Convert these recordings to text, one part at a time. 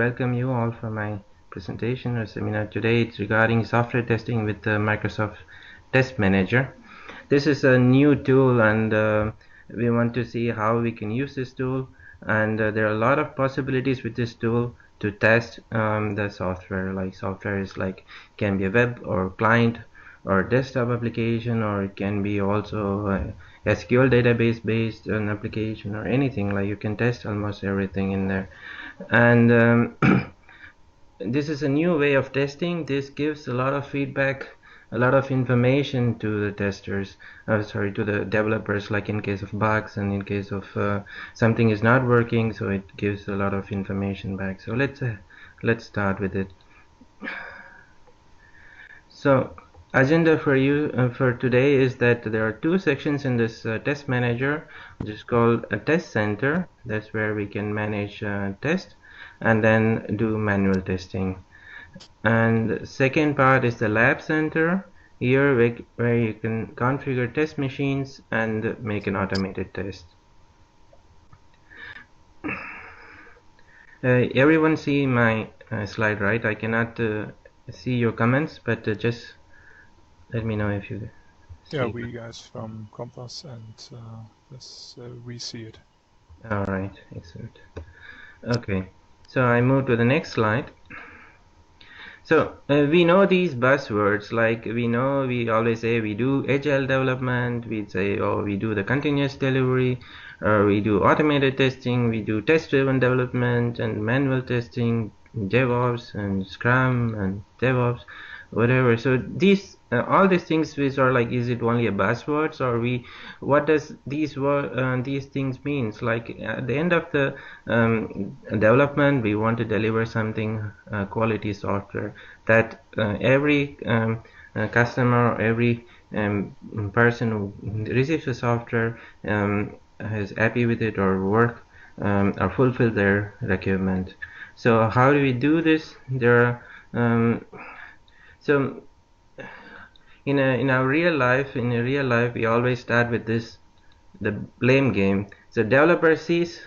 Welcome you all for my presentation or seminar today. It's regarding software testing with Microsoft Test Manager. This is a new tool, and we want to see how we can use this tool. And there are a lot of possibilities with this tool to test the software. Like software is like can be a web or client or desktop application, or it can be also SQL database based an application or anything. Like you can test almost everything in there. And this is a new way of testing. This gives a lot of feedback, a lot of information to the testers, to the developers, like in case of bugs and in case of something is not working, so it gives a lot of information back. So let's start with it. So agenda for you for today is that there are two sections in this test manager, which is called a test center. That's where we can manage tests and then do manual testing. And the second part is the lab center, here where you can configure test machines and make an automated test. Everyone see my slide, right? I cannot see your comments, but just let me know if you see. Yeah, we guys from Compass, and we see it. All right, excellent. Okay, so I move to the next slide. So we know these buzzwords, like we always say we do agile development, we say, oh, we do the continuous delivery, we do automated testing, we do test-driven development and manual testing, DevOps and Scrum and DevOps, whatever. So these all these things which are like, is it only a buzzwords, or what does these things means? Like at the end of the development, we want to deliver something quality software that every customer or every person who receives the software is happy with it or work or fulfill their requirement. So how do we do this? There are so in a real life, we always start with the blame game. So developer sees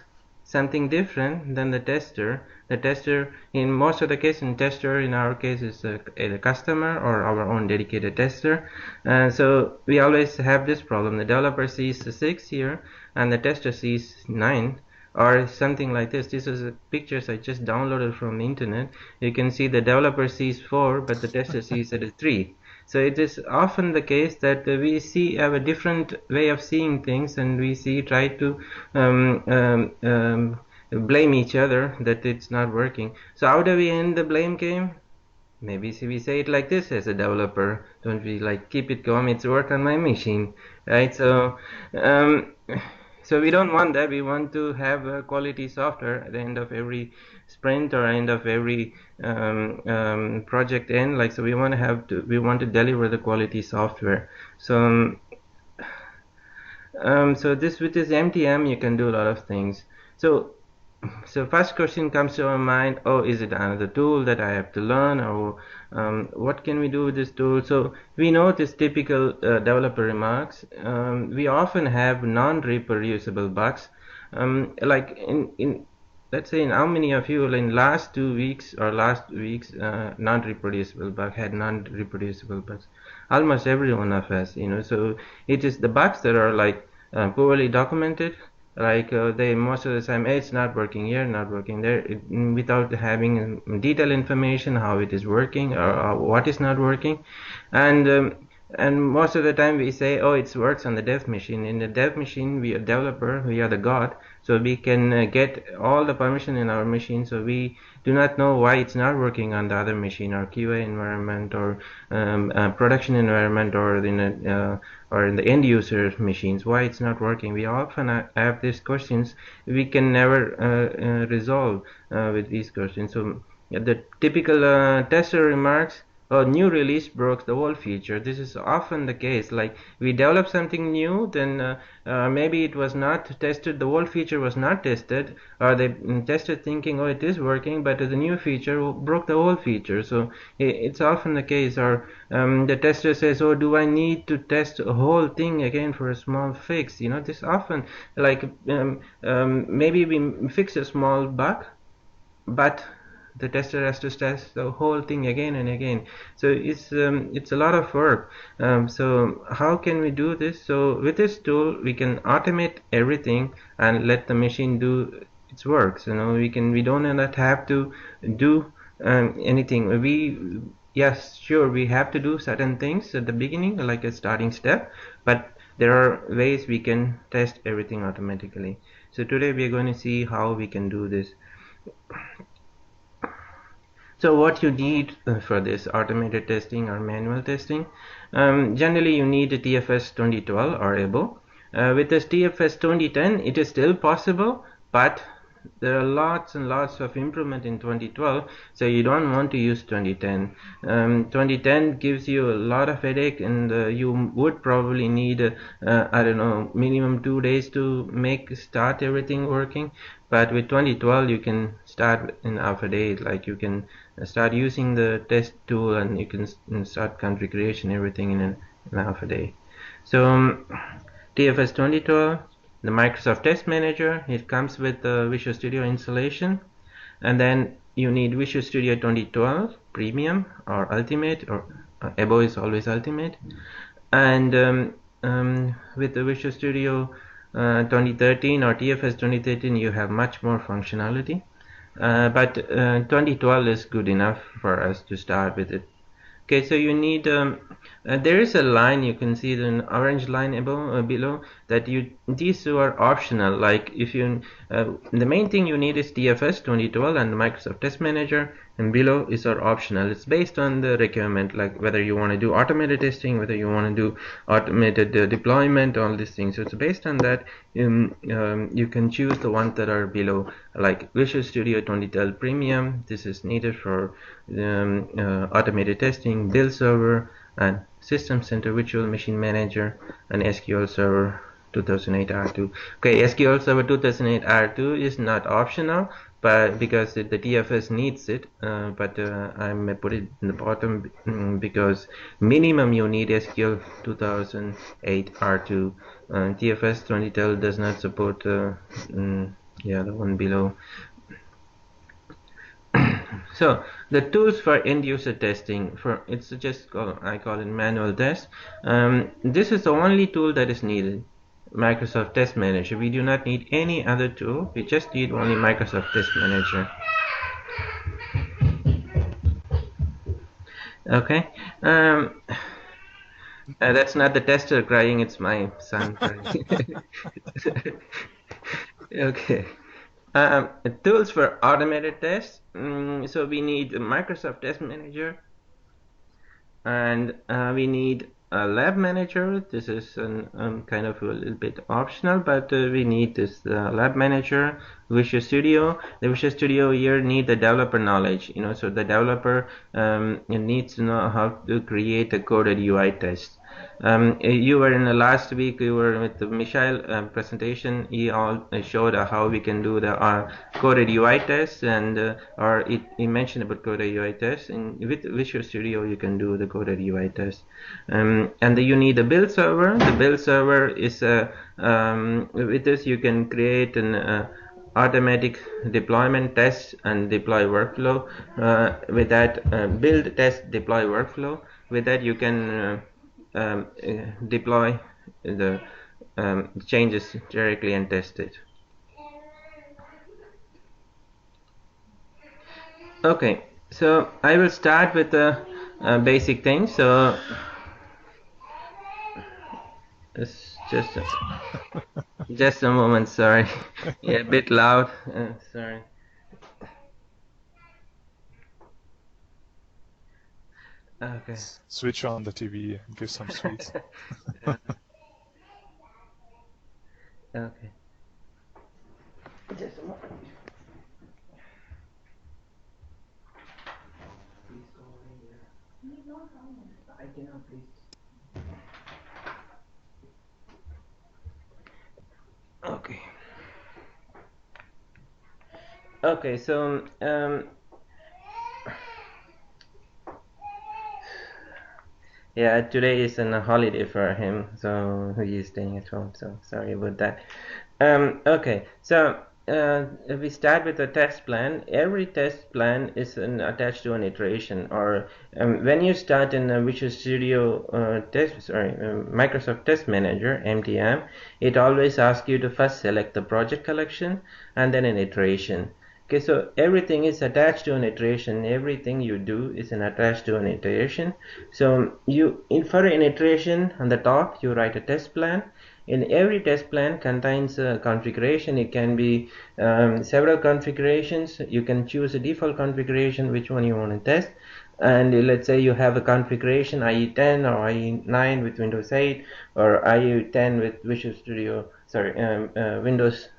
something different than the tester. The tester, in most of the cases, tester in our case is a customer or our own dedicated tester. So we always have this problem. The developer sees 6 here and the tester sees 9, or something like this. This is pictures I just downloaded from the internet. You can see the developer sees 4, but the tester sees it as 3. So it is often the case that we have a different way of seeing things, and we try to blame each other that it's not working. So how do we end the blame game? Maybe we say it like this as a developer. Don't we like keep it calm? It's work on my machine, right? So so we don't want that. We want to have a quality software at the end of every sprint or end of every project end. Like, so we want to deliver the quality software. So so this with this MTM you can do a lot of things. So first question comes to our mind, oh, is it another tool that I have to learn, or what can we do with this tool? So we know this typical developer remarks. We often have non-reproducible bugs. Like let's say, in how many of you in last 2 weeks or last weeks non-reproducible bugs? Almost every one of us, so it is the bugs that are like poorly documented. Like they most of the time, hey, it's not working here, not working there, without having detailed information how it is working or what is not working. And most of the time we say, oh, it works on the dev machine. In the dev machine, we are developer, we are the god, so we can get all the permission in our machine, so we do not know why it's not working on the other machine or QA environment or production environment or in the end user machines, why it's not working. We often have these questions we can never resolve with these questions. So the typical tester remarks, oh, new release broke the old feature. This is often the case. Like we develop something new, then maybe it was not tested, the old feature was not tested, or they tested thinking, oh, it is working, but the new feature broke the old feature. So it's often the case. Or the tester says, oh, do I need to test a whole thing again for a small fix? This often, like maybe we fix a small bug, but the tester has to test the whole thing again and again. So it's a lot of work. So how can we do this? So with this tool we can automate everything and let the machine do its work. So we don't not have to do anything. Yes, sure, we have to do certain things at the beginning, like a starting step, but there are ways we can test everything automatically. So today we are going to see how we can do this. So what you need for this automated testing or manual testing, generally you need a TFS 2012 or above. With this TFS 2010 it is still possible, but there are lots and lots of improvement in 2012, so you don't want to use 2010. 2010 gives you a lot of headache, and you would probably need I don't know, minimum 2 days to start everything working. But with 2012 you can start in half a day. Like you can start using the test tool and you can start configuration everything in half a day. So TFS 2012, the Microsoft Test Manager, it comes with the Visual Studio installation, and then you need Visual Studio 2012 Premium or Ultimate, or above is always Ultimate, and with the Visual Studio 2013 or TFS 2013 you have much more functionality, but 2012 is good enough for us to start with it. Okay, so you need there is a line, you can see the orange line above below, that these two are optional. Like if you the main thing you need is TFS 2012 and the Microsoft Test Manager, and below is our optional. It's based on the requirement, like whether you want to do automated testing, whether you want to do automated deployment, all these things. So it's based on that. You can choose the ones that are below, like Visual Studio 2012 Premium. This is needed for automated testing, Build Server, and System Center Virtual Machine Manager, and SQL Server 2008 R2. Okay, SQL Server 2008 R2 is not optional, but because the TFS needs it, but I'm put it in the bottom because minimum you need SQL 2008 R2. TFS 2012 does not support yeah, the one below. So the tools for end user testing, it's just I call it manual test. This is the only tool that is needed, Microsoft Test Manager. We do not need any other tool, we just need only Microsoft Test Manager. Okay, that's not the tester crying, it's my son crying. Okay. Tools for automated tests. So we need Microsoft Test Manager, and we need a lab manager. This is kind of a little bit optional, but we need this lab manager. Visual Studio. The Visual Studio here need the developer knowledge, so the developer needs to know how to create a coded UI test. You were in the last week, you were with the Michael presentation. He all showed how we can do the coded UI test, and he mentioned about coded UI test. And with Visual Studio, you can do the coded UI test. And then you need the build server. The build server is with this you can create an automatic deployment test and deploy workflow. With that build test deploy workflow, with that you can deploy the changes directly and test it. Okay, so I will start with the basic things. So it's just a moment, sorry. Yeah, a bit loud, sorry. Okay. Switch on the TV and give some sweets. Okay. Just a moment. Please go in there. I cannot, please. Okay. Okay, so yeah, today is a holiday for him, so he is staying at home. So sorry about that. Okay, so we start with a test plan. Every test plan is attached to an iteration. Or when you start in Visual Studio Microsoft Test Manager (MTM), it always asks you to first select the project collection and then an iteration. Okay, so everything is attached to an iteration. Everything you do is attached to an iteration. So for an iteration on the top, you write a test plan. In every test plan contains a configuration. It can be several configurations. You can choose a default configuration, which one you want to test. And let's say you have a configuration IE10 or IE9 with Windows 8, or IE10 with Windows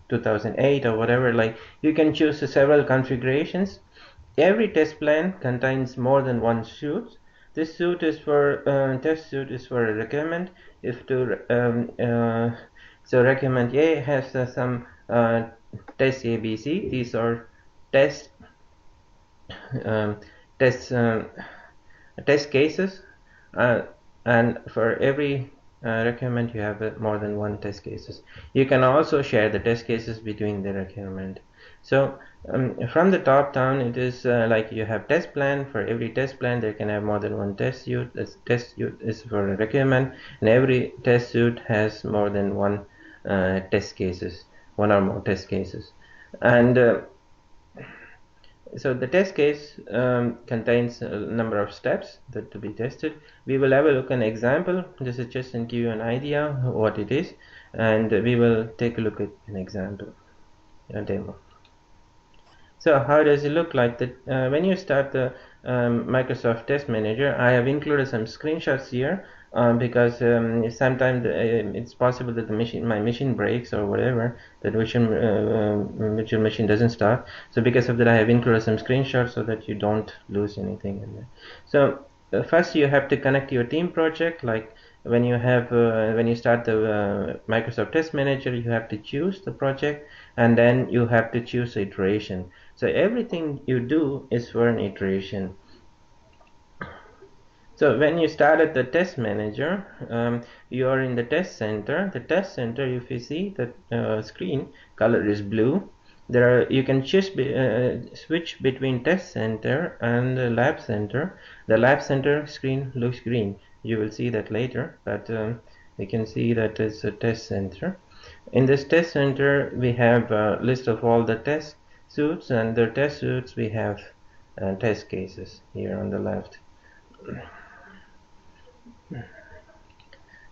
2008 or whatever. Like, you can choose several configurations. Every test plan contains more than one suite. This suite is for test suite is for a requirement. If to so requirement A has some test ABC. These are test um, test test cases, and for every requirement you have more than one test cases. You can also share the test cases between the requirement. So from the top down, it is like you have test plan. For every test plan there can have more than one test suite. This test suite is for a requirement, and every test suite has more than one test cases, one or more test cases. And so the test case contains a number of steps that to be tested. We will have a look at an example. This is just to give you an idea what it is, and we will take a look at an example, a demo. So how does it look like? When you start the Microsoft Test Manager, I have included some screenshots here because sometimes it's possible that my machine breaks or whatever, that virtual machine doesn't start. So because of that, I have included some screenshots so that you don't lose anything in there. So first you have to connect your team project. Like when you start the Microsoft Test Manager, you have to choose the project, and then you have to choose iteration. So everything you do is for an iteration. So when you start at the test manager, you are in the test center. The test center, if you see the screen color is blue. You can switch between test center and the lab center. The lab center screen looks green. You will see that later, but you can see that it's a test center. In this test center, we have a list of all the test suits, and the test suits we have test cases here on the left.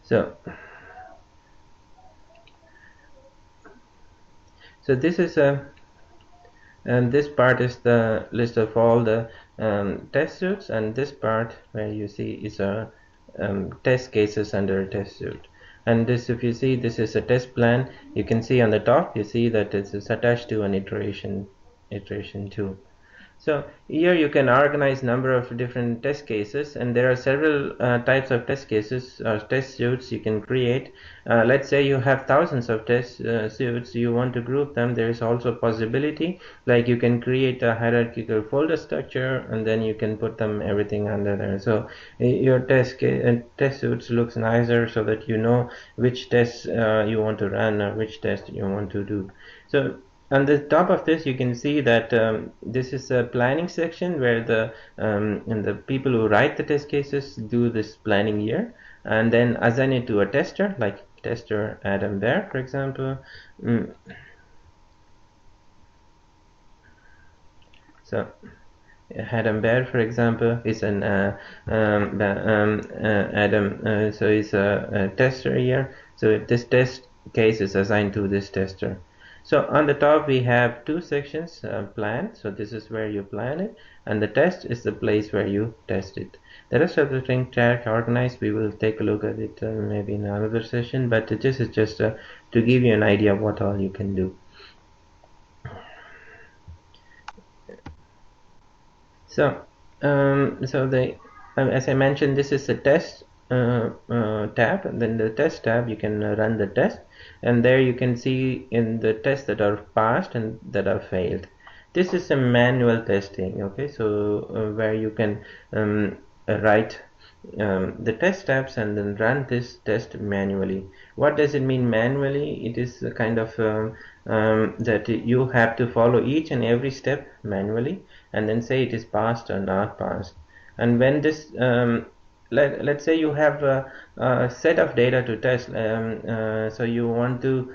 So this is and this part is the list of all the test suits, and this part where you see is a test cases under a test suite. And this, if you see, this is a test plan. You can see on the top, you see that it's attached to an iteration 2. So here you can organize number of different test cases, and there are several types of test cases or test suites you can create. Let's say you have thousands of test suites, you want to group them. There is also a possibility, like you can create a hierarchical folder structure, and then you can put them everything under there. So your test suites looks nicer, so that you know which tests you want to run or which test you want to do. So on the top of this, you can see that this is a planning section where the people who write the test cases do this planning here, and then assign it to a tester, like tester Adam Bear, for example. So Adam Bear, for example, is an Adam. So he's a tester here. So this test case is assigned to this tester. So on the top we have two sections, plan. So this is where you plan it, and the test is the place where you test it. The rest of the thing track organized, we will take a look at it maybe in another session, but this is just to give you an idea of what all you can do. So as I mentioned, this is the test tab, and then the test tab, you can run the test, and there you can see in the tests that are passed and that are failed. This is a manual testing. Okay, so where you can write the test steps and then run this test manually. What does it mean manually? It is a kind of that you have to follow each and every step manually and then say it is passed or not passed. And when this let's say you have a set of data to test, so you want to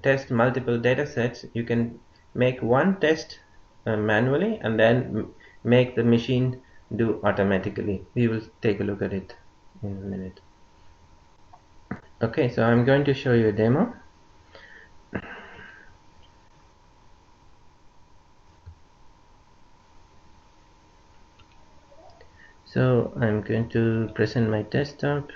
test multiple data sets, you can make one test manually and then make the machine do automatically. We will take a look at it in a minute. Okay, so I'm going to show you a demo. So I'm going to present my desktop.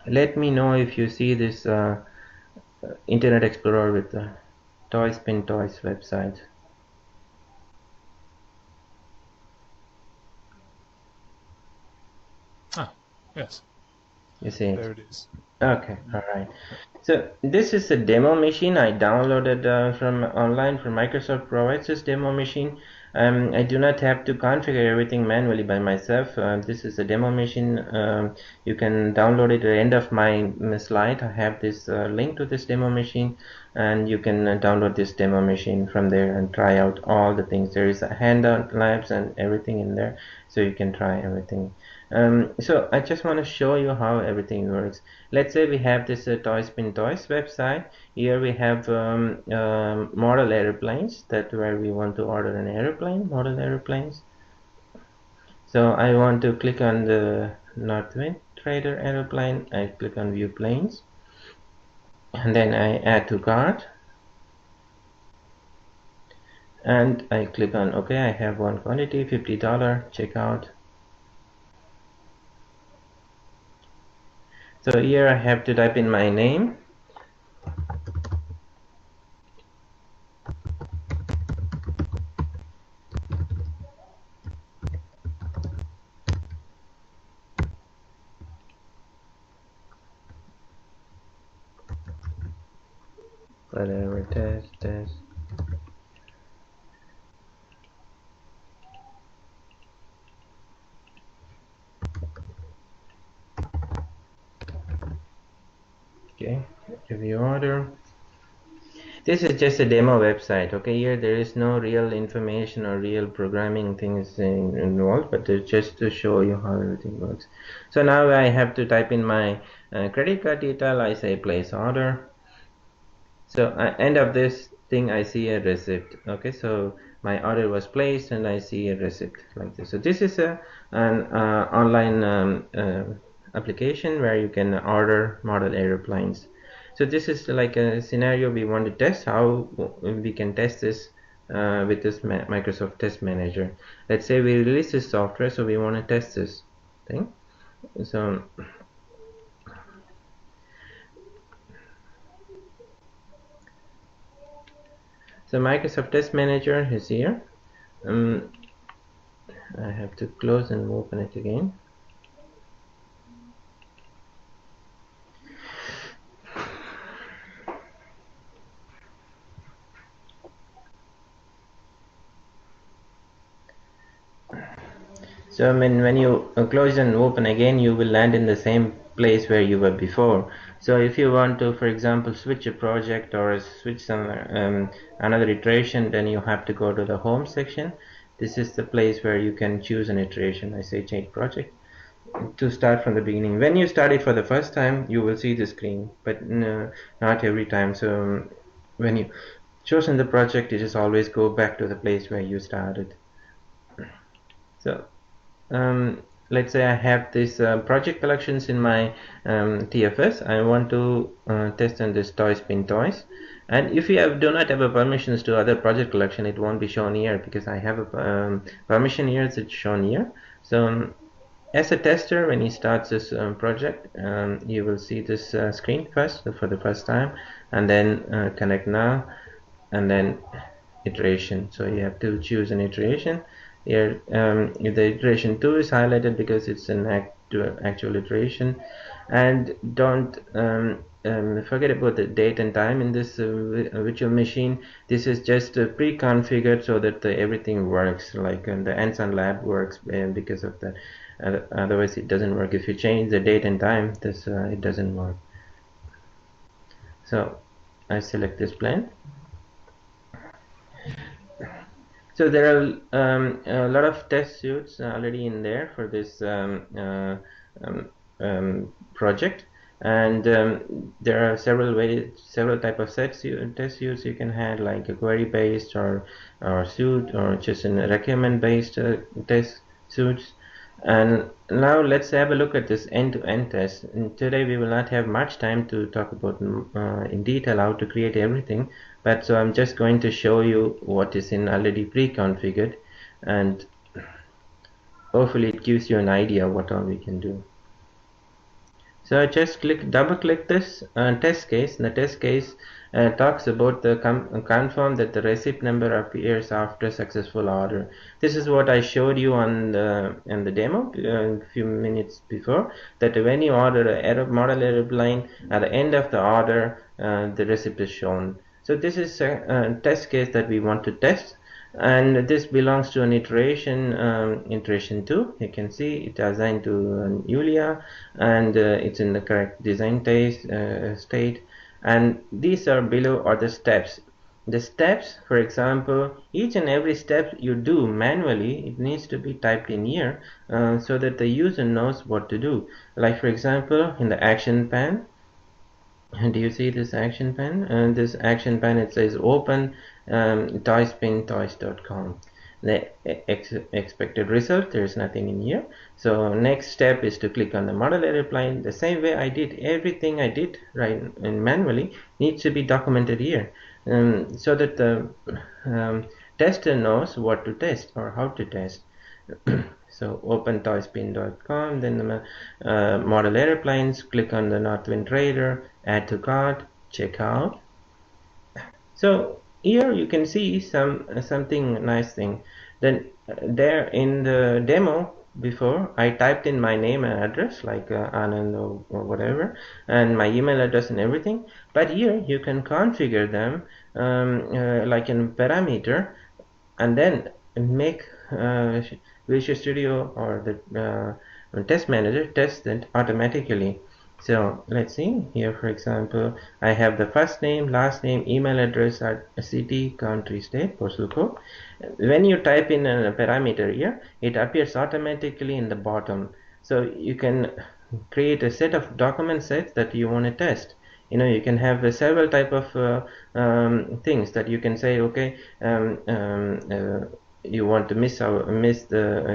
Let me know if you see this Internet Explorer with the Toys Pin Toys website. Ah, yes. You see it? There it is. Okay, all right. So this is a demo machine I downloaded from online from Microsoft provides this demo machine. I do not have to configure everything manually by myself. This is a demo machine. You can download it at the end of my slide. I have this link to this demo machine, and you can download this demo machine from there and try out all the things. There is a handout labs and everything in there, so you can try everything. So I just want to show you how everything works. Let's say we have this Toys Pin Toys website. Here we have model airplanes, that where we want to order an airplane, model airplanes. So I want to click on the Northwind Trader airplane. I click on View Planes, and then I add to cart, and I click on OK. I have one quantity, $50. Checkout. So here I have to type in my name. Whatever, test. Okay, review order. This is just a demo website. Okay, here there is no real information or real programming things involved, but it's just to show you how everything works. So now I have to type in my credit card detail. I say place order. So at end of this thing I see a receipt. Okay, so my order was placed and I see a receipt like this. So this is an online application where you can order model airplanes. So this is like a scenario we want to test how we can test this with this Microsoft Test Manager. Let's say we release this software, so we want to test this thing. So Microsoft Test Manager is here. I have to close and open it again. So when you close and open again, you will land in the same place where you were before. So if you want to, for example, switch a project or switch some another iteration, then you have to go to the home section. This is the place where you can choose an iteration. I say change project to start from the beginning. When you start it for the first time, you will see the screen, but not every time. So when you chosen the project, you just always go back to the place where you started. So let's say I have this project collections in my TFS. I want to test on this Toys Pin Toys, and if you do not have a permissions to other project collection, it won't be shown here because I have a permission here. So it's shown here. So as a tester, when he starts this project, you will see this screen first for the first time, and then connect now, and then iteration. So you have to choose an iteration, Here the iteration 2 is highlighted because it's an actual iteration. And don't forget about the date and time in this virtual machine. This is just pre-configured so that everything works, like the Anson lab works, because of the otherwise it doesn't work. If you change the date and time, this it doesn't work. So I select this plan. So there are a lot of test suites already in there for this project, and there are several type of test suites you can have, like a query based or suite, or just a recommend based test suites. And now let's have a look at this end-to-end test. And today we will not have much time to talk about in detail how to create everything, but so I'm just going to show you what is in already pre-configured, and hopefully it gives you an idea what all we can do. So I just double click this test case. The test case talks about the confirm that the receipt number appears after successful order. This is what I showed you on in the demo a few minutes before, that when you order a model airplane, at the end of the order the receipt is shown. So this is a test case that we want to test, and this belongs to an iteration 2. You can see it assigned to Julia, and it's in the correct design state. And these are below are the steps. The steps, for example, each and every step you do manually, it needs to be typed in here so that the user knows what to do. Like for example, in the action pan, and do you see this action pen? And this action pen, it says open toys.com. The expected result, there is nothing in here. So next step is to click on the model airplane. The same way I did everything I did right and manually needs to be documented here, so that the tester knows what to test or how to test. So open toyspin.com, then the model airplanes, click on the Northwind Raider, add to cart, check out. So here you can see something nice thing. Then there in the demo before, I typed in my name and address, like Anand or whatever, and my email address and everything. But here you can configure them like in parameter, and then make Visual Studio or the test manager test it automatically. So let's see here, for example, I have the first name, last name, email address, city, country, state, postal code. When you type in a parameter here, it appears automatically in the bottom. So you can create a set of document sets that you want to test. You can have several type of things that you can say, okay, you want to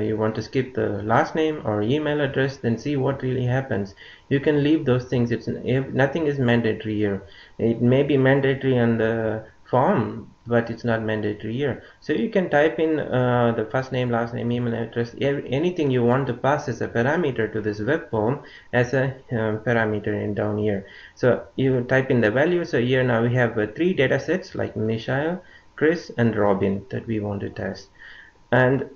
you want to skip the last name or email address, then see what really happens. You can leave those things. Nothing is mandatory here. It may be mandatory on the form, but it's not mandatory here. So you can type in the first name, last name, email address, anything you want to pass as a parameter to this web form as a parameter in down here. So you type in the value. So here now we have 3 data sets, like Michael, Chris, and Robin, that we want to test. And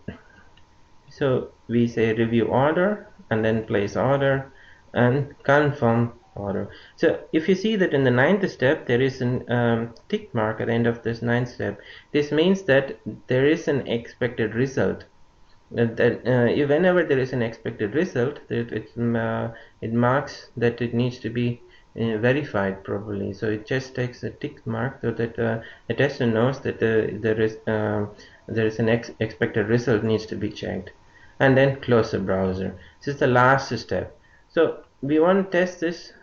so we say review order, and then place order and confirm order. So if you see that in the 9th step there is an tick mark at the end of this 9th step, this means that there is an expected result. Whenever there is an expected result, it marks that it needs to be verified properly. So it just takes a tick mark so that the tester knows that there is an expected result needs to be checked, and then close the browser. This is the last step. So we want to test this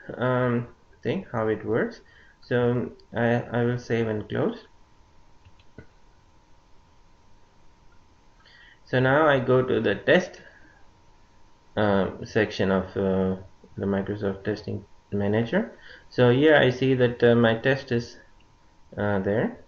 thing, how it works. So I will save and close. So now I go to the test section of the Microsoft Testing Manager. So here I see that my test is there.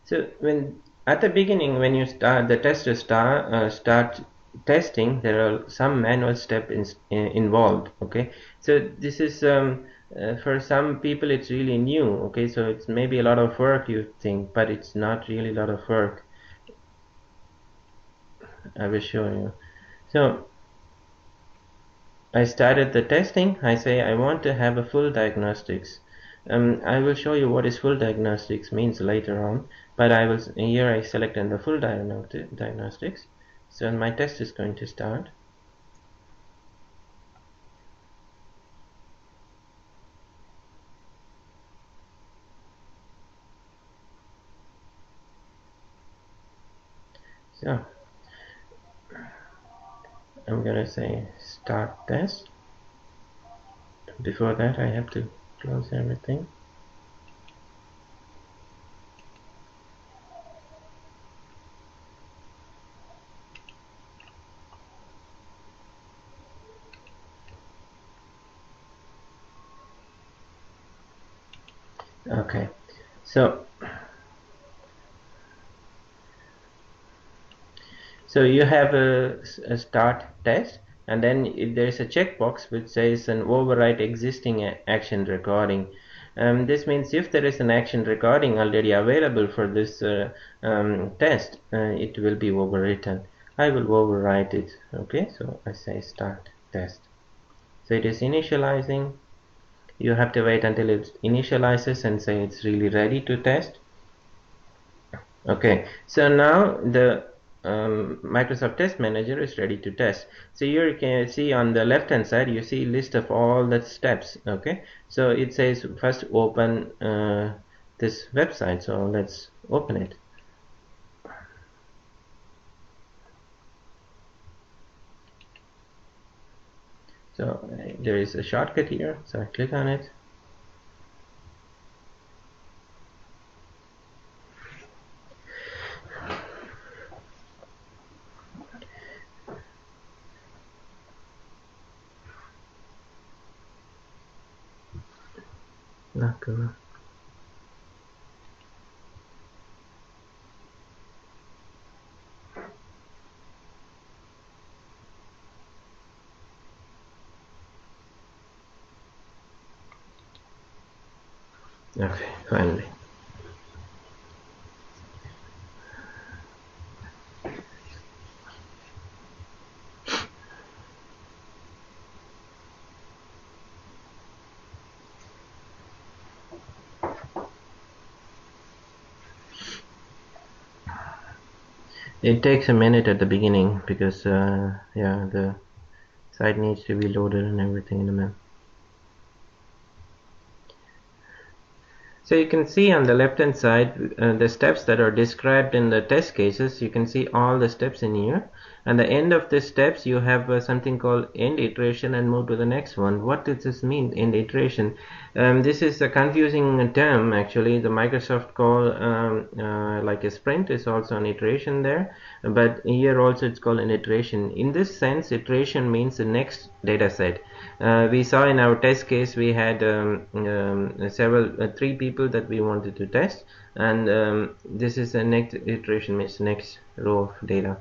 So when at the beginning, when you start the tester start testing, there are some manual steps involved. Okay, so this is for some people it's really new. Okay, so it's maybe a lot of work you think, but it's not really a lot of work. I will show you. So I started the testing. I say I want to have a full diagnostics. I will show you what is full diagnostics means later on, but here I select on the full diagnostics. So my test is going to start. So I'm gonna say start test. Before that I have to close everything. Okay, so you have a start test, and then there is a checkbox which says an overwrite existing action recording. This means if there is an action recording already available for this test, it will be overwritten. I will overwrite it. Okay, so I say start test. So it is initializing. You have to wait until it initializes and say it's really ready to test. Okay, so now the Microsoft Test Manager is ready to test. So here you can see on the left hand side you see list of all the steps. Okay, so it says first open this website, so let's open it. So there is a shortcut here, so I click on it. Not good. Okay, finally. It takes a minute at the beginning because yeah, the site needs to be loaded and everything in the map. So you can see on the left hand side the steps that are described in the test cases. You can see all the steps in here, and the end of the steps you have something called end iteration and move to the next one. What does this mean, end iteration? This is a confusing term actually. The Microsoft call like a sprint is also an iteration there, but here also it's called an iteration. In this sense, iteration means the next data set. We saw in our test case we had three people that we wanted to test, and this is the next iteration, means next row of data.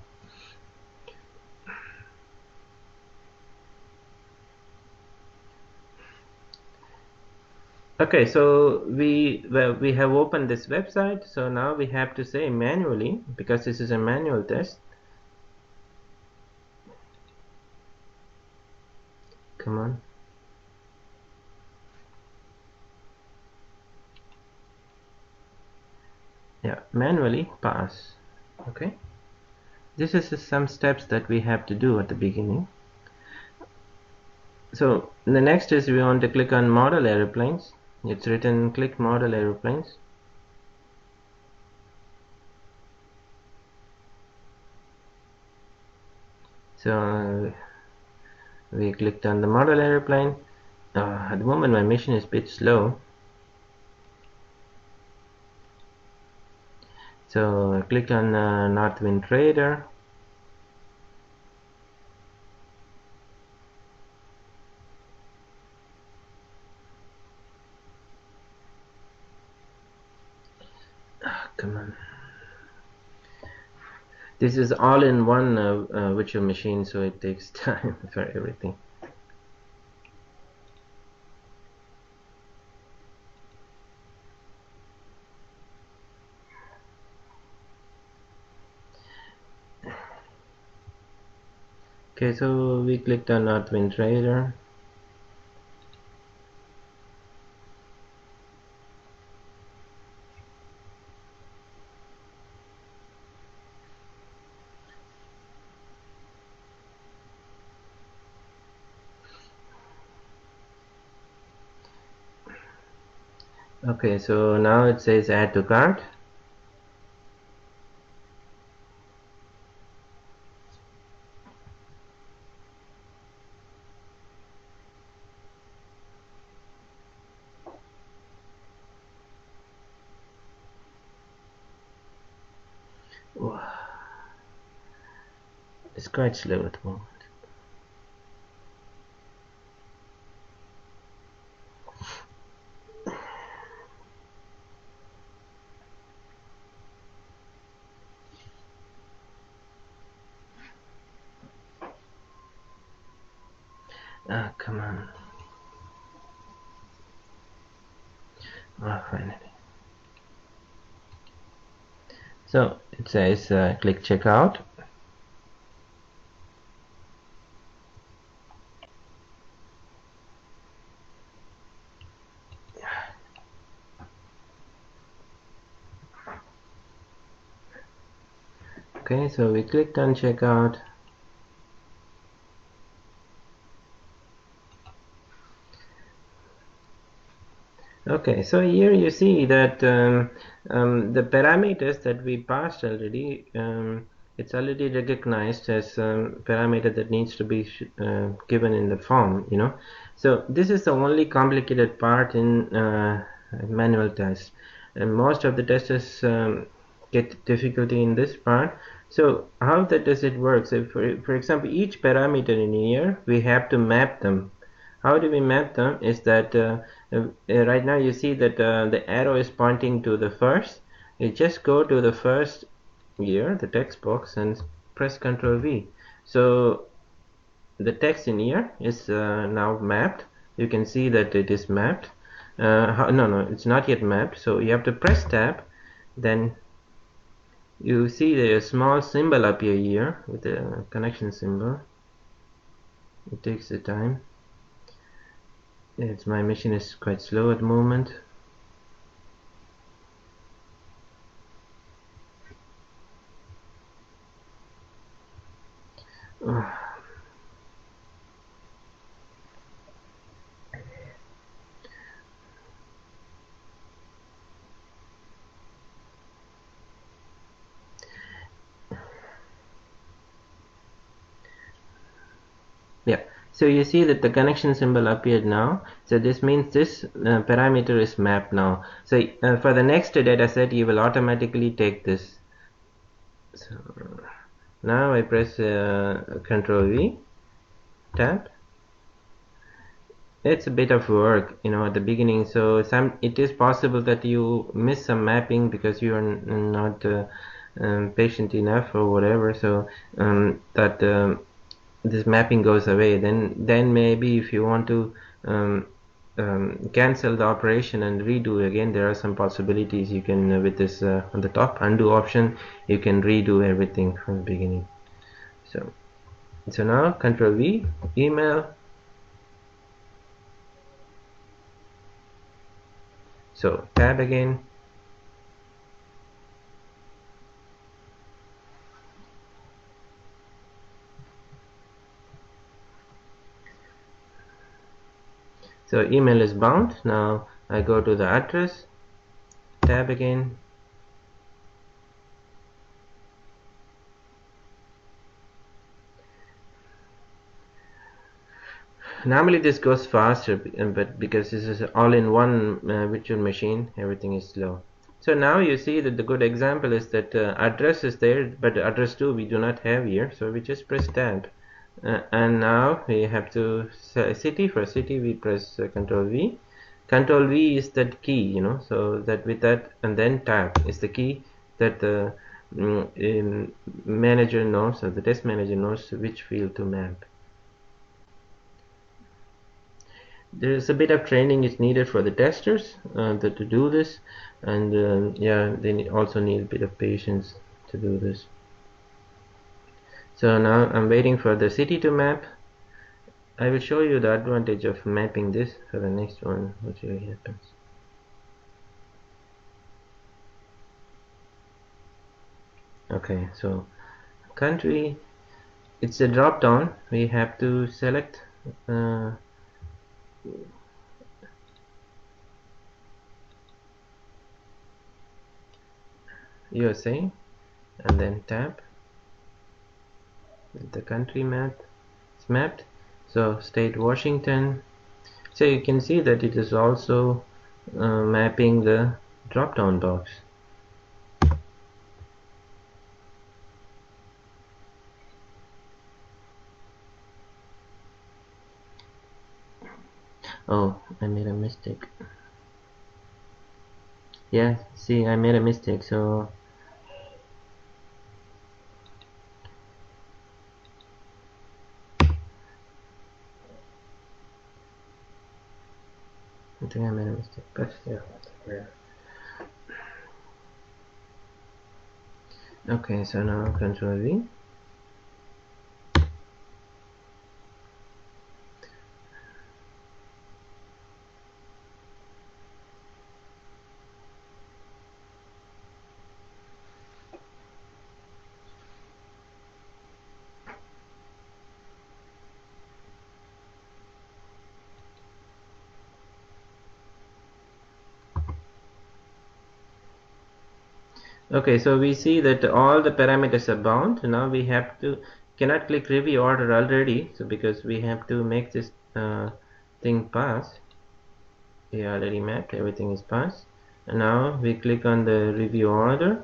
Okay, so we have opened this website, so now we have to say manually, because this is a manual test. Come on. Yeah, manually pass. Okay, this is some steps that we have to do at the beginning. So the next is we want to click on model aeroplanes. It's written click model aeroplanes. So we clicked on the model aeroplane. At the moment my machine is a bit slow, so I click on Northwind Raider. Come on. This is all in one virtual machine, so it takes time for everything. Okay, so we clicked on Northwind Radar. Okay, so now it says add to cart. It's quite slow at the moment. Ah, come on. Ah, finally. So it says click checkout. Okay, so we clicked on checkout. Okay, so here you see that the parameters that we passed already, it's already recognized as parameter that needs to be given in the form, you know. So this is the only complicated part in manual test, and most of the testers get difficulty in this part. So how that does it work? So for example, each parameter in here we have to map them. How do we map them is that right now you see that the arrow is pointing to the first. You just go to the first here, the text box, and press Ctrl V. So the text in here is now mapped. You can see that it is mapped. No, it's not yet mapped. So you have to press tab, then you see a small symbol appear here with the connection symbol. It takes the time. My machine is quite slow at the moment. Yeah, so you see that the connection symbol appeared now. So this means this parameter is mapped now. So for the next data set, you will automatically take this. So now I press Ctrl V, tab. It's a bit of work, you know, at the beginning. So it is possible that you miss some mapping because you are not patient enough or whatever. So that this mapping goes away. Then maybe if you want to cancel the operation and redo again, there are some possibilities. You can with this on the top undo option, you can redo everything from the beginning. So now Ctrl V, email. So tab again. So email is bound. Now I go to the address, tab again. Normally this goes faster, but because this is all-in-one virtual machine, everything is slow. So now you see that the good example is that address is there, but address 2 we do not have here, so we just press tab. And now we have to city. For city we press Ctrl V. Ctrl V is that key, you know, so that with that, and then tab is the key that the manager knows, or the test manager knows which field to map. There is a bit of training is needed for the testers to do this, and yeah, they also need a bit of patience to do this. So now I'm waiting for the city to map. I will show you the advantage of mapping this for the next one, which really happens. Okay, so country, it's a drop down. We have to select USA and then tap the country map. It's mapped. So state Washington. So you can see that it is also mapping the drop down box. Oh, I made a mistake. Yeah, see, I made a mistake. So I think I made a mistake, but yeah. Okay, so now Control V. Okay, so we see that all the parameters are bound. Now we have to cannot click review order already, so because we have to make this thing pass. We already mapped, everything is passed. And now we click on the review order.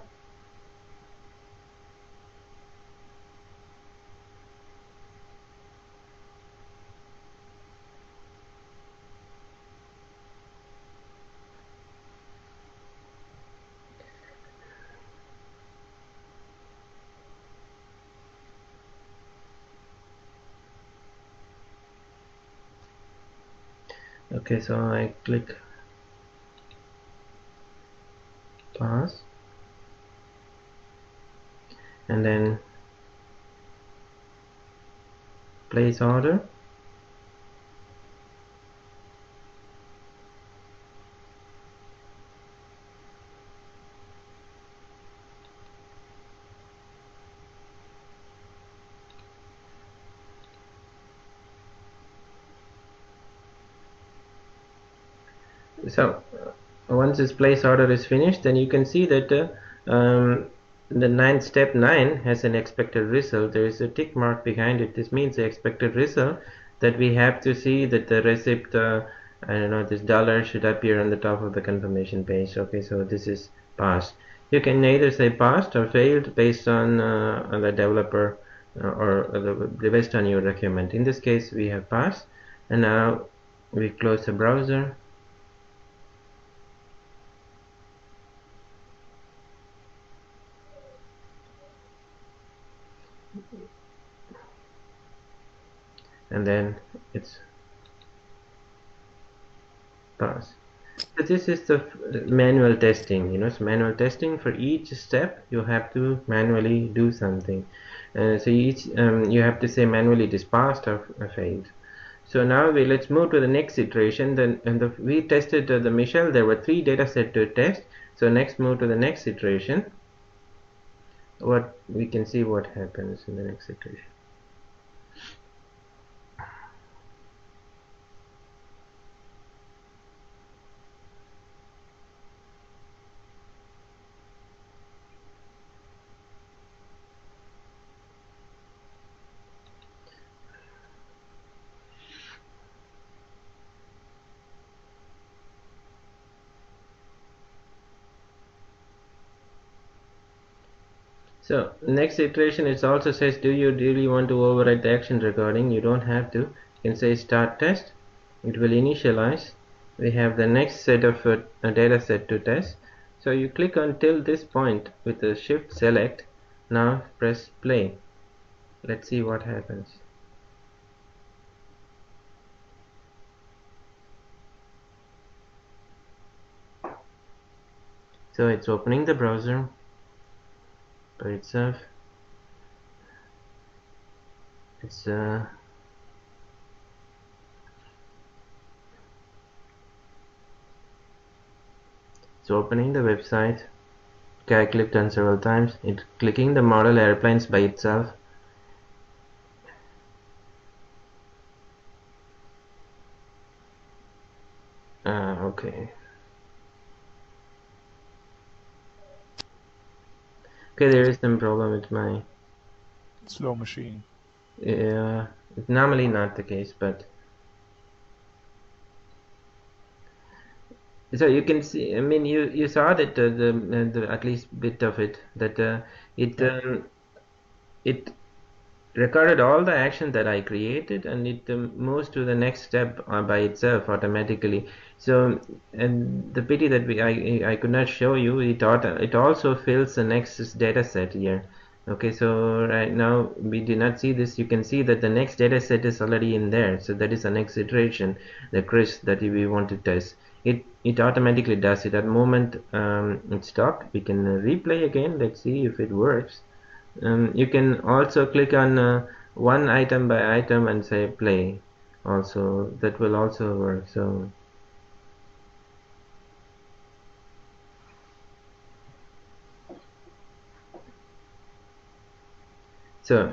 Okay, so I click pass and then place order. So once this place order is finished, then you can see that the step 9 has an expected result. There is a tick mark behind it. This means the expected result, that we have to see that the receipt, I don't know, this dollar should appear on the top of the confirmation page. Okay, so this is passed. You can either say passed or failed based on the developer based on your requirement. In this case, we have passed, and now we close the browser. And then it's pass. So this is the manual testing, so manual testing. For each step you have to manually do something, so each you have to say manually it is passed or failed. So now let's move to the next iteration. Then we tested the Michelle. There were 3 data set to test. So next move to the next iteration. What we can see what happens in the next iteration. So next iteration, it also says, do you really want to override the action recording? You don't have to. You can say start test. It will initialize. We have the next set of data set to test. So you click until this point with the shift select. Now press play. Let's see what happens. So it's opening the browser by itself. it's opening the website. Okay, I clicked on several times. It's clicking the model airplanes by itself. Okay. Okay, there is some problem with my. Slow machine. It's normally not the case, but so you can see. I mean, you saw that the at least bit of it that it it recorded all the action that I created, and it moves to the next step by itself automatically. So, and the pity that I could not show you, it also fills the next data set here. Okay, so right now we did not see this. You can see that the next data set is already in there. So that is the next iteration, the Chris that we want to test. It automatically does it. At the moment it stopped. We can replay again. Let's see if it works. You can also click on one item by item and say play. Also, that will also work. So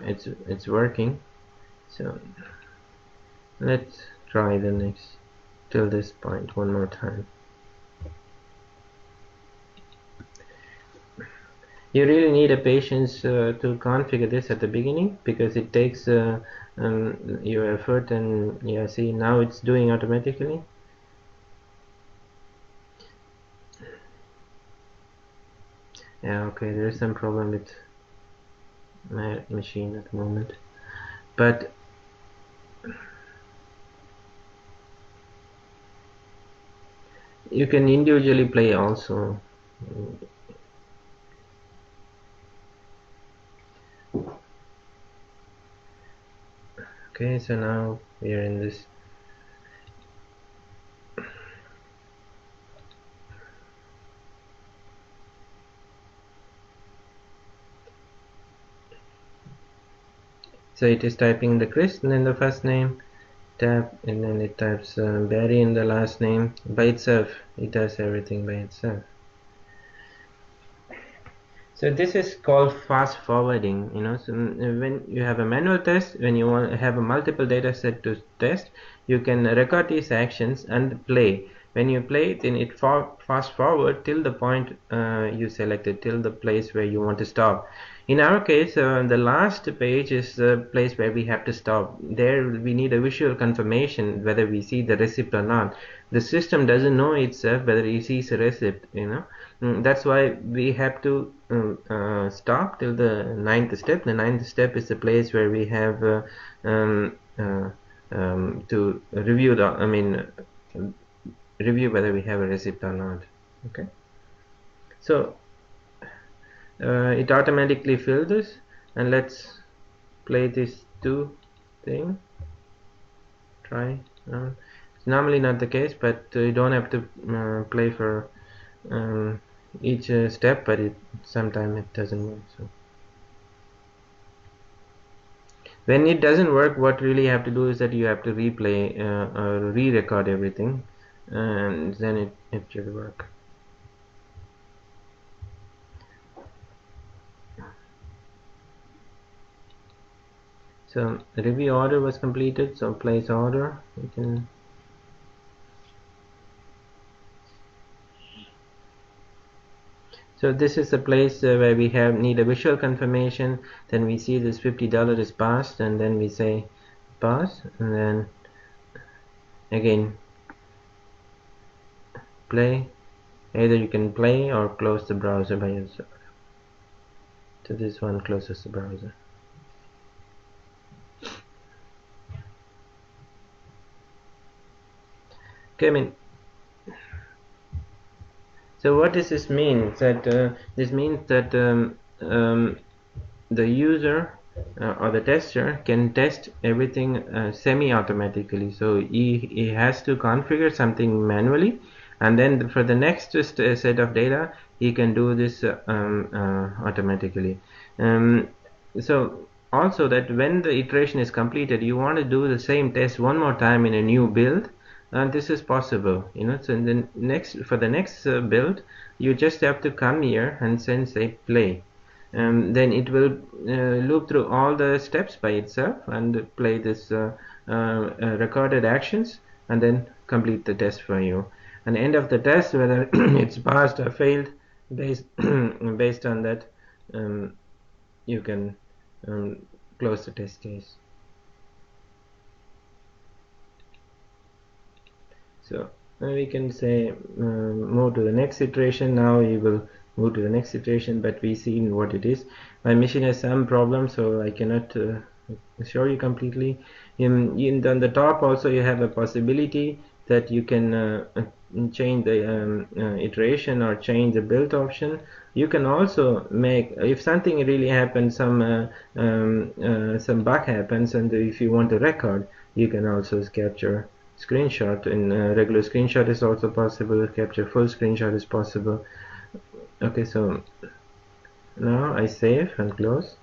it's working. So let's try the next till this point one more time. You really need a patience to configure this at the beginning, because it takes your effort, and yeah, see, now it's doing automatically. Yeah, okay, there's some problem with my machine at the moment, but you can individually play also. Okay, so now we are in this. So it is typing the Chris and then the first name, tap, and then it types Barry in the last name by itself. It does everything by itself. So this is called fast forwarding. So when you have a manual test, when you want to have a multiple data set to test, you can record these actions and play. When you play, then it fast forward till the point you selected, till the place where you want to stop. In our case, the last page is the place where we have to stop. There we need a visual confirmation whether we see the receipt or not. The system doesn't know itself whether it sees a receipt. That's why we have to stop till the ninth step. The ninth step is the place where we have to review review whether we have a receipt or not. Okay, so it automatically filled this, and let's play this two thing. Try. It's normally not the case, but you don't have to play for each step, but sometimes it doesn't work. So when it doesn't work, what really you have to do is that you have to replay or re-record everything, and then it should work. So the review order was completed, so place order. You can. So this is the place where we need a visual confirmation. Then we see this $50 is passed, and then we say pass, and then again play. Either you can play or close the browser by yourself. So this one closes the browser. Okay, so what does this mean? That this means that the user or the tester can test everything semi-automatically. So he has to configure something manually, and then for the next set of data he can do this automatically. So also that when the iteration is completed, you want to do the same test one more time in a new build, and this is possible, so in the next, for the next build, you just have to come here and say play, then it will loop through all the steps by itself and play this recorded actions, and then complete the test for you. And end of the test, whether it's passed or failed, based based on that, you can um, close the test case. So we can say move to the next iteration. Now you will move to the next iteration, but we see what it is. My machine has some problem, so I cannot show you completely. On the top also you have a possibility that you can change the iteration or change the build option. You can also make, if something really happens, some bug happens, and if you want to record, you can also capture screenshot. In regular screenshot is also possible, capture full screenshot is possible. Okay, so now I save and close.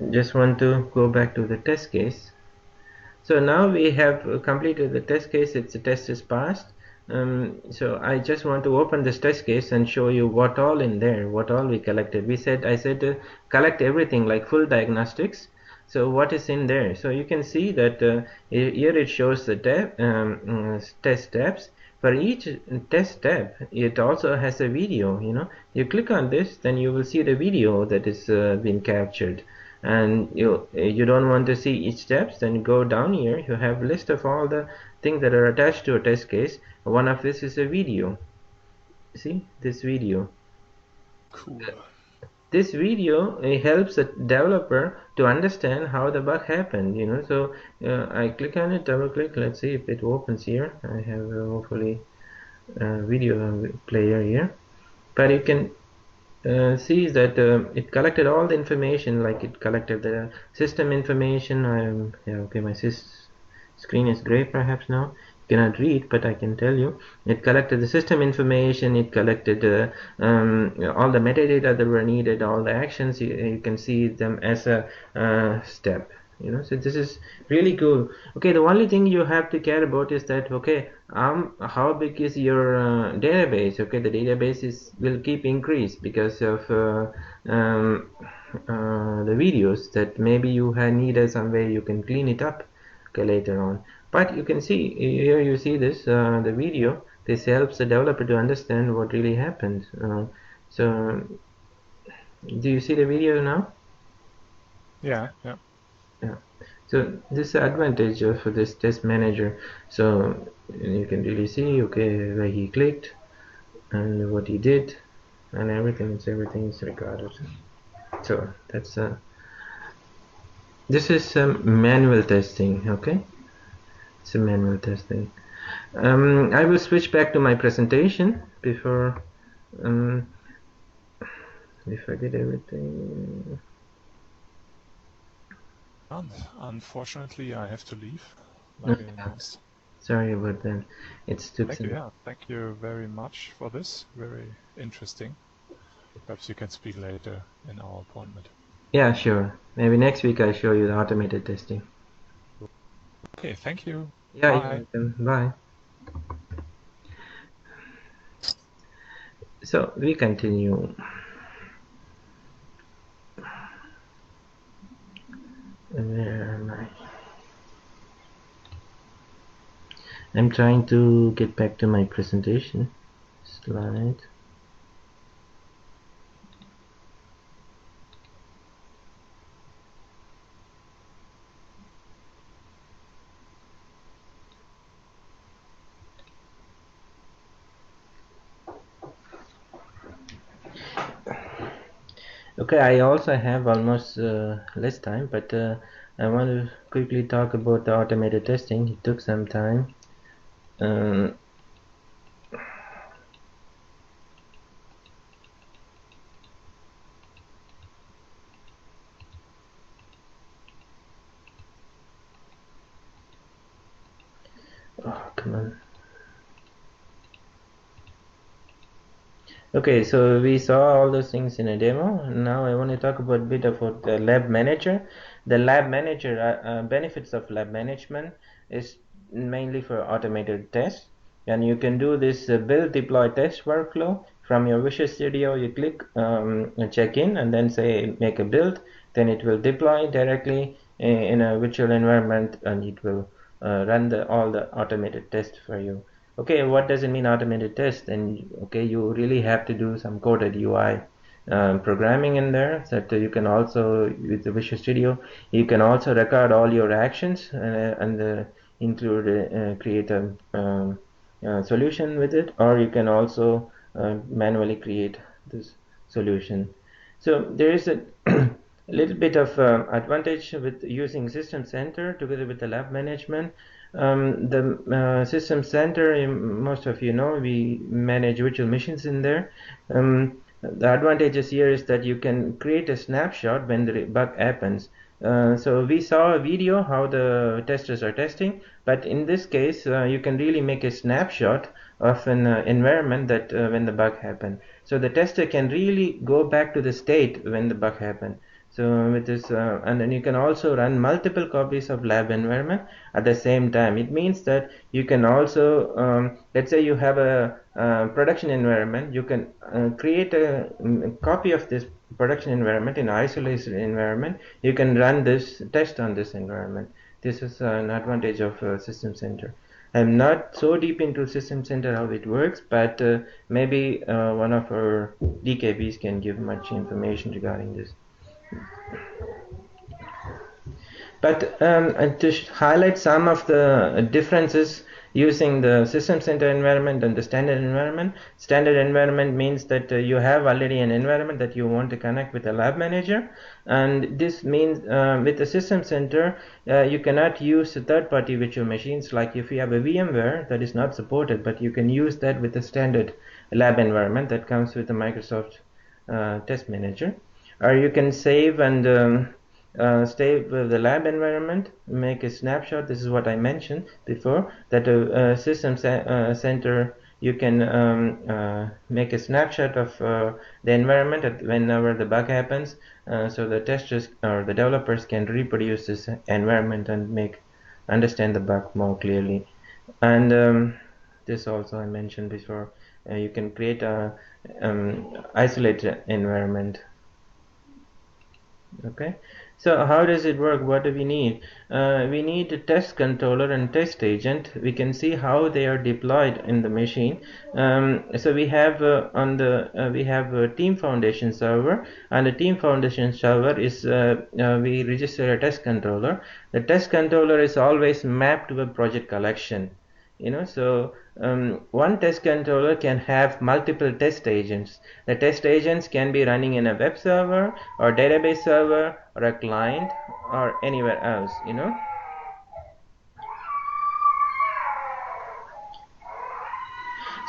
Just want to go back to the test case. So now we have completed the test case. Its test is passed. So I just want to open this test case and show you what all in there, what all we collected. I said to collect everything, like full diagnostics. So what is in there? So you can see that here it shows the test steps. For each test step, it also has a video. You click on this, then you will see the video that is been captured. And you don't want to see each steps, then go down here. You have list of all the things that are attached to a test case. One of this is a video. See this video. Cool. This video helps the developer to understand how the bug happened. So I click on it, double click, let's see if it opens here. I have hopefully a video player here, but you can see that it collected all the information, like it collected the system information. Yeah, okay, my screen is gray perhaps now. You cannot read, but I can tell you. It collected the system information, it collected all the metadata that were needed, all the actions. You can see them as a step. So this is really cool. Okay, the only thing you have to care about is that, okay, how big is your database? Okay, the database will keep increase because of the videos that maybe you needed some way you can clean it up, okay, later on. But you can see here, you see this the video. This helps the developer to understand what really happened. So do you see the video now? Yeah. Yeah. So this is the advantage of this test manager. So you can really see, okay, where he clicked and what he did, and everything is recorded. So that's this is manual testing. Okay, it's a manual testing. I will switch back to my presentation before if I did everything. And unfortunately, I have to leave, like I announced. Sorry about that. It's took Thank some. you. Yeah, thank you very much for this. Very interesting. Perhaps you can speak later in our appointment. Yeah, sure. Maybe next week I'll show you the automated testing. Okay, thank you. Yeah, you're Bye. welcome. Bye. So we continue. Where am I? I'm trying to get back to my presentation slide. Okay, I also have almost less time, but I want to quickly talk about the automated testing. It took some time. Um, oh, come on. Okay, so we saw all those things in a demo. Now I want to talk about a bit about the lab manager. The lab manager benefits of lab management is mainly for automated tests, and you can do this build, deploy, test workflow from your Visual Studio. You click check in and then say make a build, then it will deploy directly in a virtual environment, and it will run all the automated tests for you. Okay, what does it mean automated test? And okay, you really have to do some coded UI programming in there, so that you can also, with the Visual Studio, you can also record all your actions and include create a solution with it, or you can also manually create this solution. So there is a little bit of advantage with using System Center together with the lab management. The System Center, most of you know, we manage virtual machines in there. The advantages here is that you can create a snapshot when the bug happens. So we saw a video how the testers are testing, but in this case you can really make a snapshot of an environment that when the bug happened. So the tester can really go back to the state when the bug happened. So with this, and then you can also run multiple copies of lab environment at the same time. It means that you can also, let's say you have a production environment, you can create a copy of this production environment in isolated environment. You can run this test on this environment. This is an advantage of System Center. I'm not so deep into System Center how it works, but maybe one of our DKBs can give much information regarding this. But to highlight some of the differences using the System Center environment and the standard environment. Standard environment means that you have already an environment that you want to connect with a lab manager, and this means with the System Center you cannot use third-party virtual machines. Like if you have a VMware, that is not supported, but you can use that with the standard lab environment that comes with the Microsoft Test Manager. Or you can save and stay with the lab environment, make a snapshot. This is what I mentioned before, that a System Center, you can make a snapshot of the environment whenever the bug happens, so the testers or the developers can reproduce this environment and understand the bug more clearly. And this also I mentioned before, you can create a isolated environment. Okay, so how does it work? What do we need? We need a test controller and test agent. We can see how they are deployed in the machine. So we have we have a Team Foundation server, and the Team Foundation server is we register a test controller. The test controller is always mapped to a project collection. So one test controller can have multiple test agents. The test agents can be running in a web server or database server or a client or anywhere else.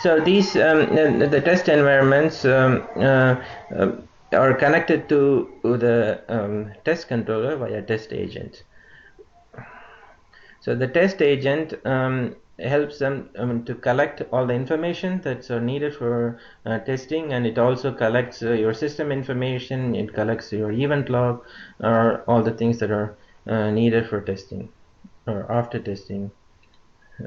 So these the test environments are connected to the test controller via test agent. So the test agent helps them to collect all the information that's needed for testing, and it also collects your system information, it collects your event log, or all the things that are needed for testing or after testing.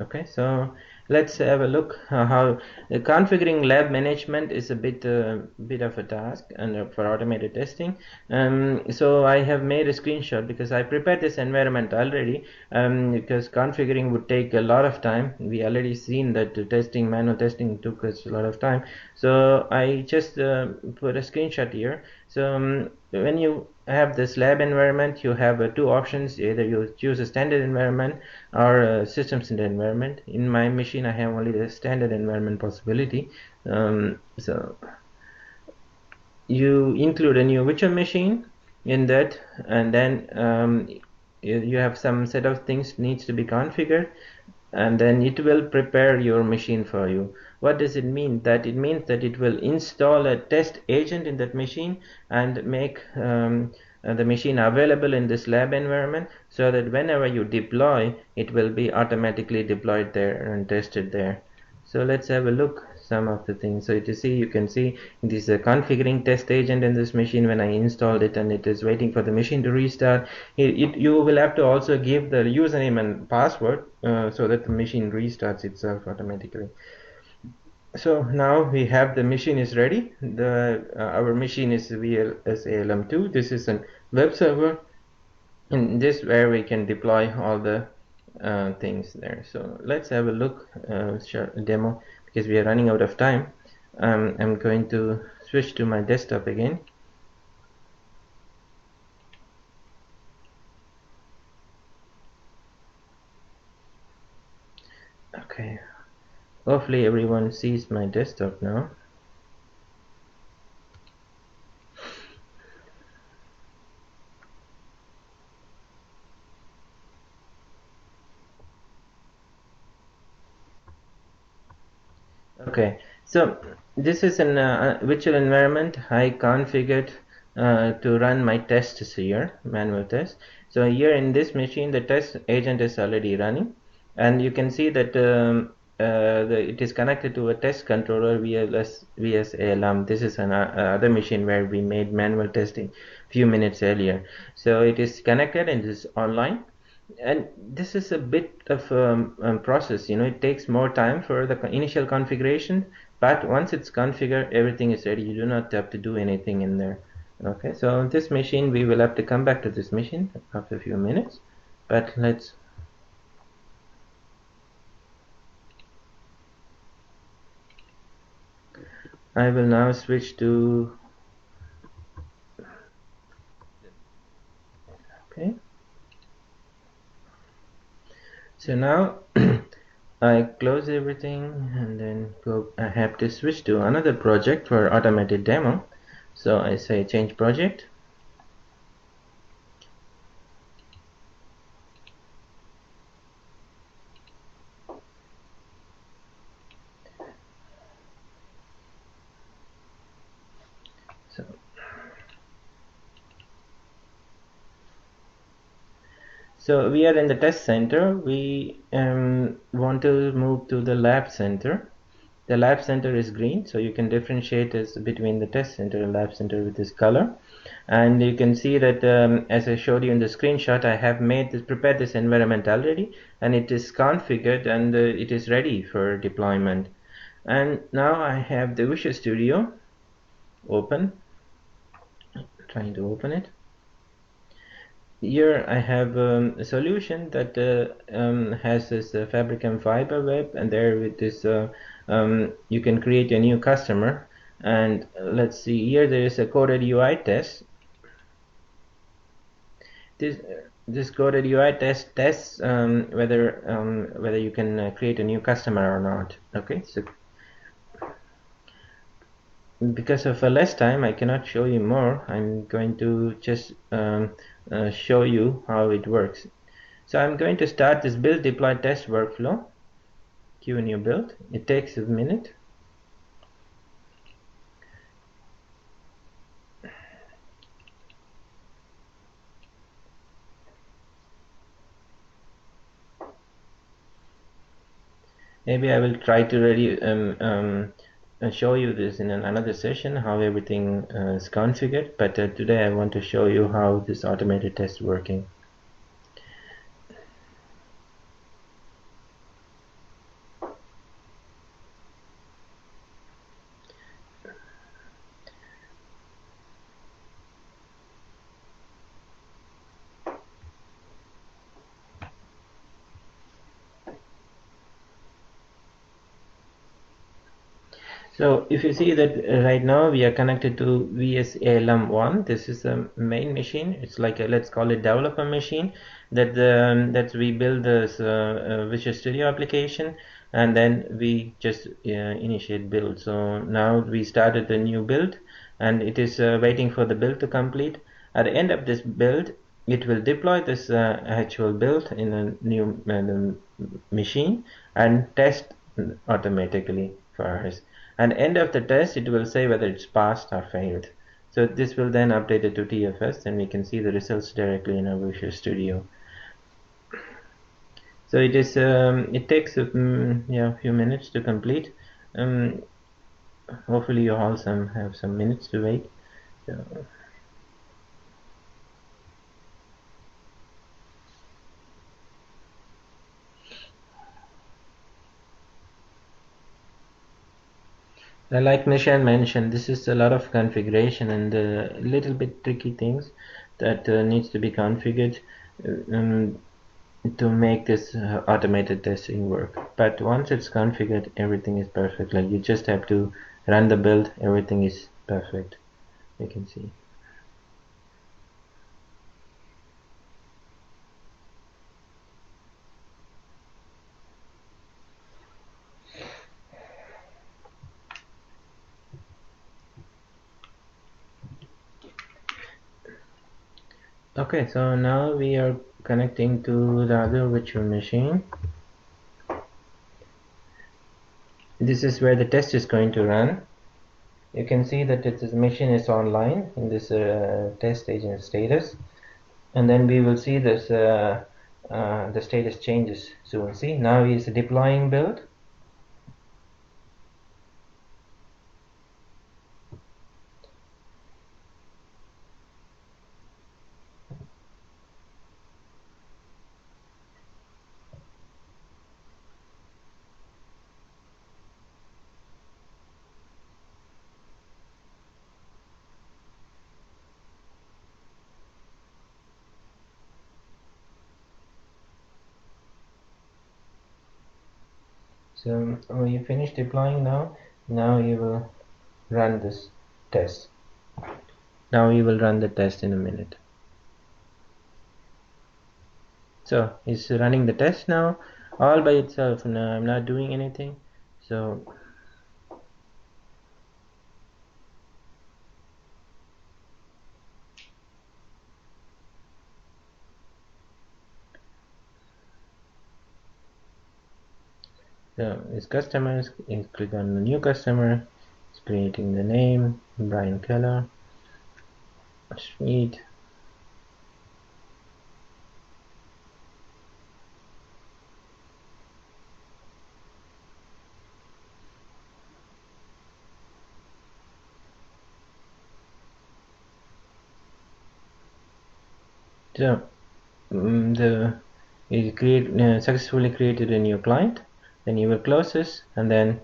Okay, so let's have a look how configuring lab management is a bit of a task and for automated testing. So I have made a screenshot because I prepared this environment already, because configuring would take a lot of time. We already seen that manual testing took us a lot of time, so I just put a screenshot here. So when you have this lab environment, you have two options. Either you choose a standard environment or a System Center environment. In my machine I have only the standard environment possibility. So you include a new virtual machine in that, and then you have some set of things needs to be configured, and then it will prepare your machine for you. What does it mean? That it means that it will install a test agent in that machine and make the machine available in this lab environment, so that whenever you deploy, it will be automatically deployed there and tested there. So let's have a look some of the things. So you can see this configuring test agent in this machine when I installed it, and it is waiting for the machine to restart. You will have to also give the username and password so that the machine restarts itself automatically. So now we have the machine is ready. Our machine is VLSALM2. This is a web server, and this where we can deploy all the things there. So let's have a look demo, because we are running out of time. I'm going to switch to my desktop again. Okay, hopefully everyone sees my desktop now. Okay, so this is a virtual environment I configured to run my tests here, manual tests. So here in this machine, the test agent is already running, and you can see that it is connected to a test controller VSALM. This is another machine where we made manual testing few minutes earlier. So it is connected and it is online. And this is a bit of process, it takes more time for the initial configuration, but once it's configured, everything is ready. You do not have to do anything in there. Okay, so this machine, we will have to come back to this machine after a few minutes, but I will now switch to, okay, so now I close everything and then I have to switch to another project for automated demo. So I say change project. So we are in the test center. We want to move to the lab center. The lab center is green, so you can differentiate this between the test center and lab center with this color. And you can see that as I showed you in the screenshot, I have prepared this environment already, and it is configured, and it is ready for deployment. And now I have the Visual Studio open, trying to open it. Here I have a solution that has this Fabricam fiber web, and there with this you can create a new customer. And let's see, here there is a coded UI test. This coded UI test tests whether you can create a new customer or not. Okay, so because of less time, I cannot show you more. I'm going to just show you how it works. So I'm going to start this build deploy test workflow. Queue a new build. It takes a minute. Maybe I will try to really show you this in another session, how everything is configured, but today I want to show you how this automated test is working. So if you see that right now we are connected to VSALM1, this is a main machine. It's like let's call it developer machine that we build this Visual Studio application, and then we just initiate build. So now we started the new build, and it is waiting for the build to complete. At the end of this build, it will deploy this actual build in a new machine and test automatically for us. And end of the test, it will say whether it's passed or failed. So this will then update it to TFS, and we can see the results directly in our Visual Studio. So it takes a few minutes to complete. hopefully you all have some minutes to wait. So, like Nishan mentioned, this is a lot of configuration and a little bit tricky things that needs to be configured um, to make this automated testing work. But once it's configured, everything is perfect. Like you just have to run the build, everything is perfect. You can see. Okay, so now we are connecting to the other virtual machine. This is where the test is going to run. You can see that this machine is online in this test agent status, and then we will see this the status changes soon. See, now is deploying build. So you finish deploying now. Now you will run this test. Now you will run the test in a minute. So it's running the test now all by itself. Now I'm not doing anything. So it's customers. You click on the new customer. It's creating the name, Brian Keller. Sweet. So you successfully created a new client. Then you will close this and then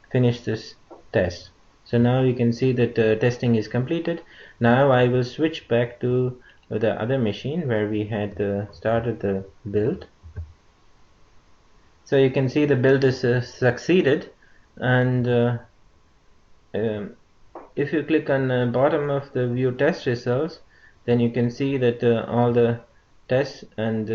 finish this test. So now you can see that testing is completed. Now I will switch back to the other machine where we had started the build. So you can see the build is succeeded, and um, if you click on the bottom of the view test results, then you can see that all the tests and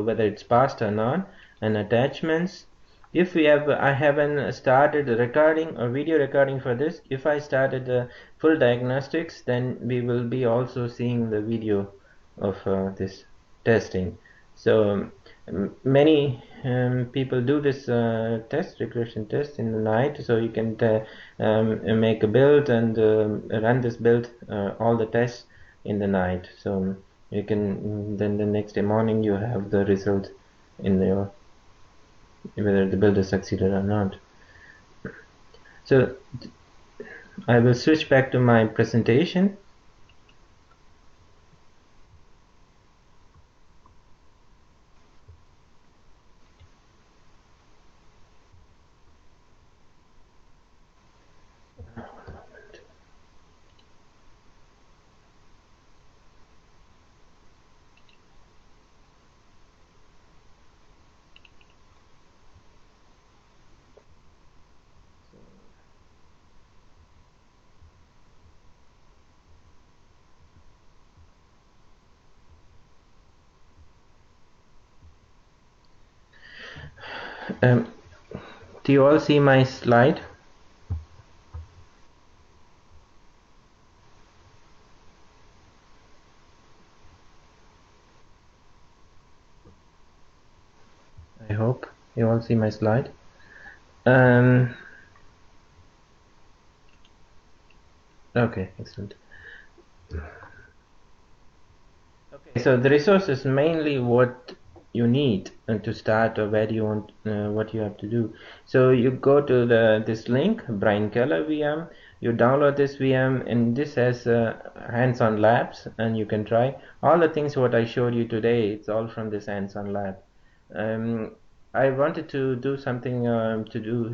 whether it's passed or not, and attachments. If we have, I haven't started recording or video recording for this. If I started full diagnostics, then we will be also seeing the video of this testing. So many people do this regression test in the night, so you can make a build and run this build all the tests in the night. So you can then the next day morning you have the result in your whether the build is succeeded or not. So I will switch back to my presentation. Um, do you all see my slide? I hope you all see my slide. Okay, excellent. Okay, so the resource is mainly what you need to start, or where do you want what you have to do. So you go to this link, Brian Keller VM. You download this VM, and this has hands-on labs, and you can try all the things what I showed you today. It's all from this hands-on lab. um, I wanted to do something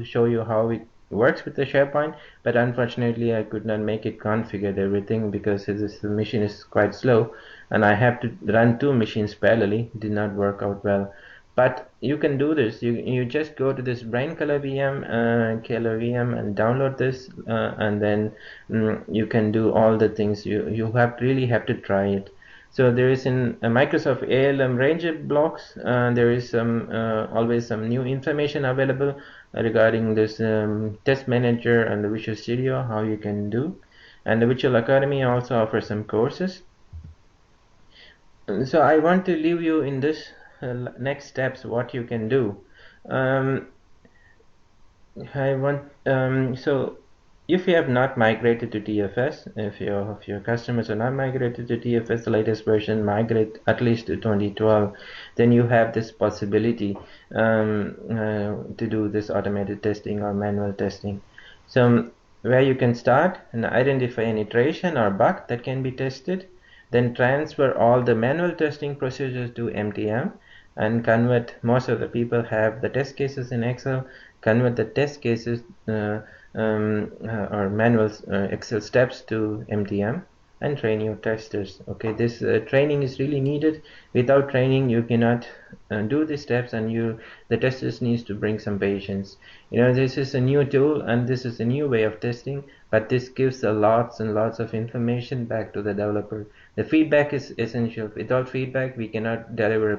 show you how it works with the SharePoint, but unfortunately I could not make it configured everything because the machine is quite slow, and I have to run two machines parallelly. It did not work out well. But you can do this. You just go to this Brain Color VM, and download this, and then you can do all the things. You really have to try it. So there is in Microsoft ALM Ranger blocks, there is always some new information available regarding this test manager and the Visual Studio, how you can do. And the Visual Academy also offers some courses. So I want to leave you in this next steps what you can do. um, so if you have not migrated to TFS, if your customers are not migrated to TFS, the latest version, migrate at least to 2012, then you have this possibility to do this automated testing or manual testing. So where you can start and identify an iteration or bug that can be tested, then transfer all the manual testing procedures to MTM, and convert. Most of the people have the test cases in Excel. Convert the test cases or manual Excel steps to MTM, and train your testers. Okay, this training is really needed. Without training you cannot do these steps, and the testers needs to bring some patience. This is a new tool and this is a new way of testing, but this gives a lots and lots of information back to the developer. The feedback is essential. Without feedback we cannot deliver a